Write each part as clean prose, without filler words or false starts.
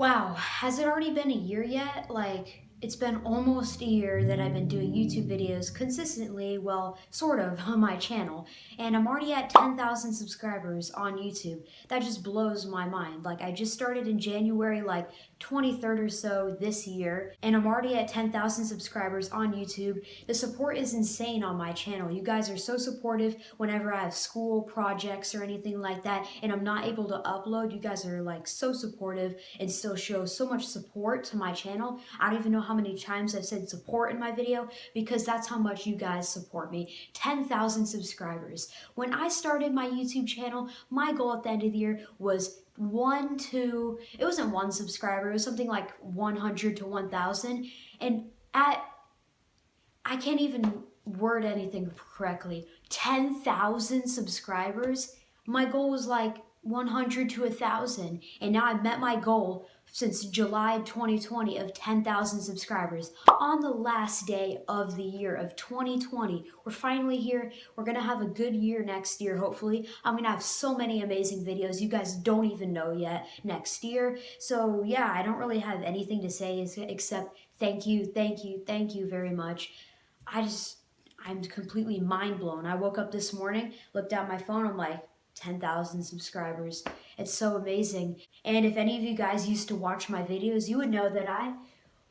Wow, has it already been a year yet? It's been almost a year that I've been doing YouTube videos consistently, well, sort of, on my channel. And I'm already at 10,000 subscribers on YouTube. That just blows my mind. I just started in January, 23rd or so this year, and I'm already at 10,000 subscribers on YouTube. The support is insane on my channel. You guys are so supportive whenever I have school projects or anything like that, and I'm not able to upload. You guys are, so supportive and still show so much support to my channel. I don't even know how many times I've said support in my video because that's how much you guys support me. 10,000 subscribers. When I started my YouTube channel, my goal at the end of the year was it wasn't one subscriber, it was something like 100 to 1,000. And I can't even word anything correctly. 10,000 subscribers? My goal was 100 to 1,000. And now I've met my goal since July 2020 of 10,000 subscribers. On the last day of the year of 2020, we're finally here. We're gonna have a good year next year, hopefully. I'm gonna have so many amazing videos you guys don't even know yet next year. So yeah, I don't really have anything to say except thank you, thank you, thank you very much. I'm completely mind blown. I woke up this morning, looked at my phone, I'm like, 10,000 subscribers. It's so amazing. And if any of you guys used to watch my videos, you would know that I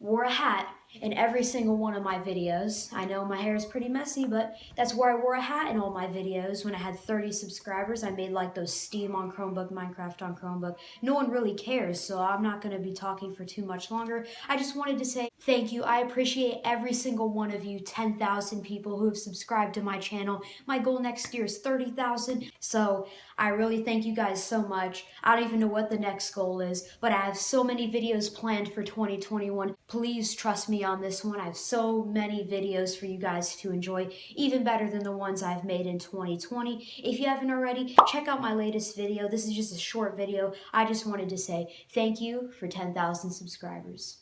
wore a hat in every single one of my videos. I know my hair is pretty messy, but that's where I wore a hat in all my videos. When I had 30 subscribers, I made those Steam on Chromebook, Minecraft on Chromebook. No one really cares, so I'm not going to be talking for too much longer. I just wanted to say thank you. I appreciate every single one of you, 10,000 people who have subscribed to my channel. My goal next year is 30,000, so I really thank you guys so much. I don't even know what the next goal is, but I have so many videos planned for 2021. Please trust me on this one. I have so many videos for you guys to enjoy, even better than the ones I've made in 2020. If you haven't already, check out my latest video. This is just a short video. I just wanted to say thank you for 10,000 subscribers.